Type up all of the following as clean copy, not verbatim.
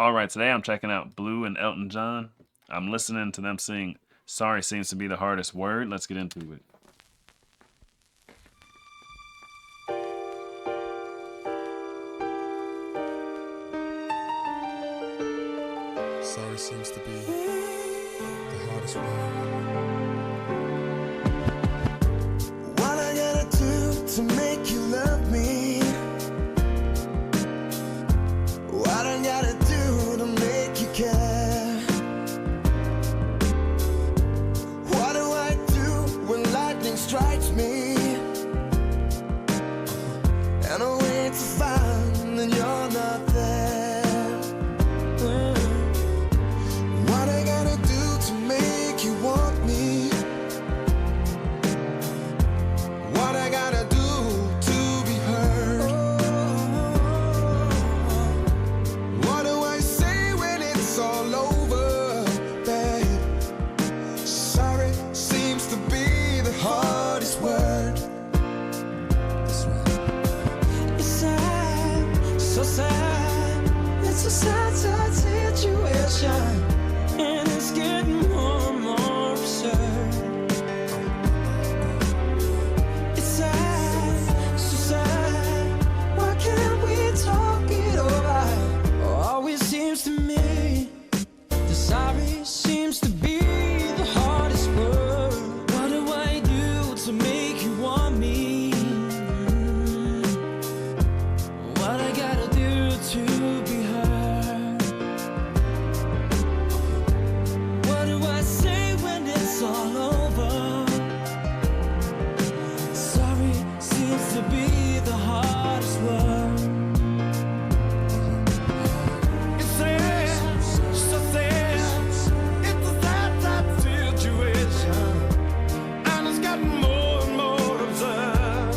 All right, today I'm checking out Blue and Elton John. I'm listening to them sing Sorry Seems to Be the Hardest Word. Let's get into it. Sorry seems to be the hardest word. What I gotta do to make you love me? What I gotta do to make you care? What do I do when lightning strikes me? And I wait to find that you're not there. What I gotta do to make you want me? What I gotta do to be heard? What do I say when it's all over, babe? Sorry seems to be the hardest word. It's sad, so sad. It's a sad, sad situation, and it's getting more and more absurd. It's sad, so sad. Why can't we talk it over? Always seems to me the sorry seems to be the hardest word. What do I do to make you want me? What I gotta do to be heard? What do I say when it's all over? Sorry seems to be the hardest word. It's sad, so sad. It's a sad, sad situation, and it's gotten more and more absurd.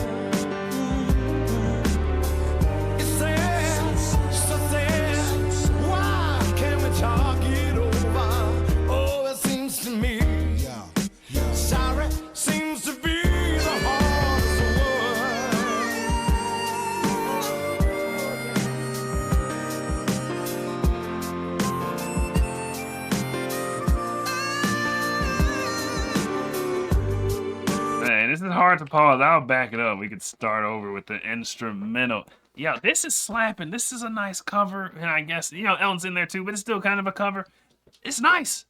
It's sad, so sad. Why can't we talk it over? Oh, it seems to me sorry seems to be the hardest word. Man, this is hard to pause. I'll back it up. We could start over with the instrumental. Yeah, this is slapping. This is a nice cover. And I guess, Elton's in there too, but it's still kind of a cover. It's nice.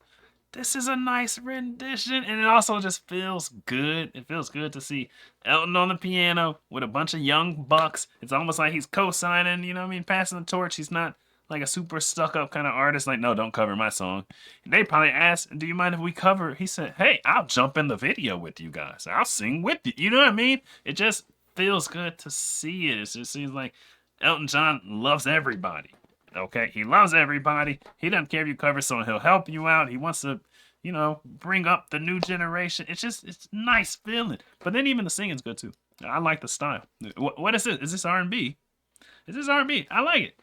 This is a nice rendition, and it also just feels good. It feels good to see Elton on the piano with a bunch of young bucks. It's almost like he's co-signing, passing the torch. He's not like a super stuck-up kind of artist, like, no, don't cover my song. And they probably asked, do you mind if we cover? He said, hey, I'll jump in the video with you guys. I'll sing with you. You know what I mean? It just feels good to see it. It just seems like Elton John loves everybody. Okay, he loves everybody. He doesn't care if you cover someone. He'll help you out. He wants to, bring up the new generation. It's nice feeling. But then even the singing's good too. I like the style. What is this? Is this R&B? Is this R&B? I like it.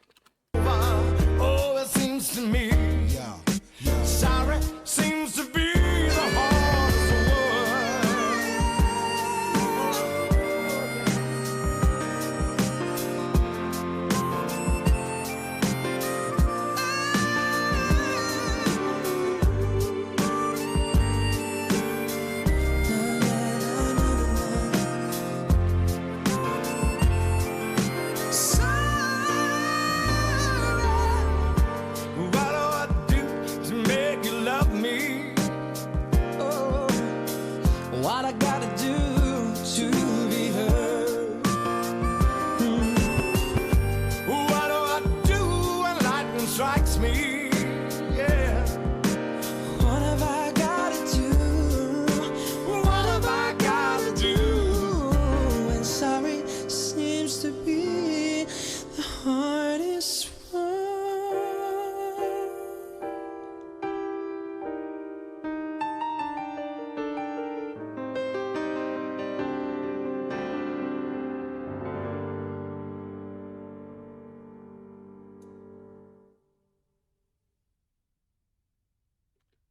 Oh, it seems to me sorry seems to be the hardest What do I do to make you love me? Oh, what I gotta do to be heard? What do I do when lightning strikes me? Yeah. What have I gotta do? What have I gotta do when sorry seems to be the hardest word?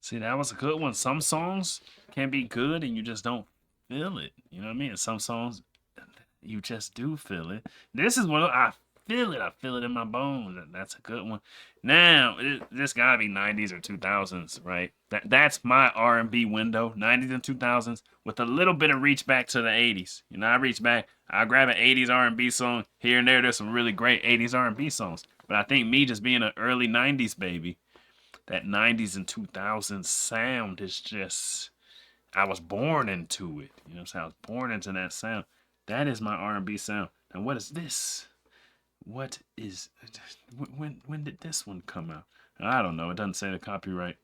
See, that was a good one. Some songs can be good and you just don't feel it. You know what I mean? And some songs, you just do feel it. This is one I feel it. I feel it in my bones. That's a good one. Now, this gotta be 90s or 2000s, right? That's my R&B window, 90s and 2000s, with a little bit of reach back to the 80s. You know, I reach back, I'll grab an 80s R&B song. Here and there, there's some really great 80s R&B songs. But I think me just being an early 90s baby, that 90s and 2000s sound is just, I was born into it. You know what I'm saying? I was born into that sound. That is my R&B sound. Now, what is this? What is, when did this one come out? I don't know. It doesn't say the copyright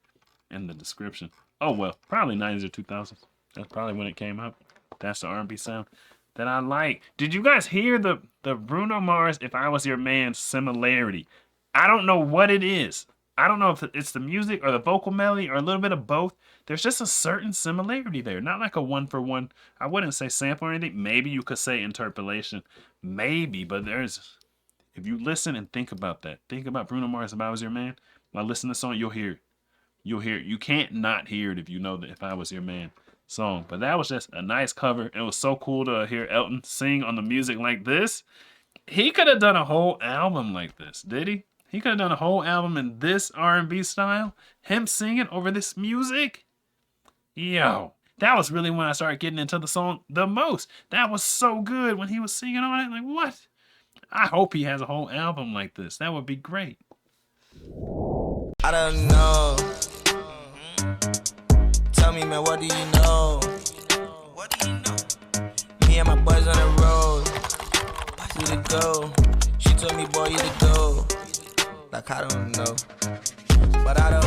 in the description. Oh, well, probably 90s or 2000s. That's probably when it came out. That's the R&B sound that I like. Did you guys hear the Bruno Mars, If I Was Your Man similarity? I don't know what it is. I don't know if it's the music or the vocal melody or a little bit of both. There's just a certain similarity there. Not like a one-for-one. I wouldn't say sample or anything. Maybe you could say interpolation. Maybe, but there's... If you listen and think about that. Think about Bruno Mars, If I Was Your Man. While listening to the song, you'll hear it. You'll hear it. You can't not hear it if you know the If I Was Your Man song. But that was just a nice cover. It was so cool to hear Elton sing on the music like this. He could have done a whole album like this, did he? He could have done a whole album in this R&B style. Him singing over this music. Yo, that was really when I started getting into the song the most. That was so good when he was singing on it. Like, what? I hope he has a whole album like this. That would be great. I don't know. Tell me, man, what do you know? What do you know? Me and my boys on the road. You to go. She told me, boy, you to go. Like, I don't know. But I don't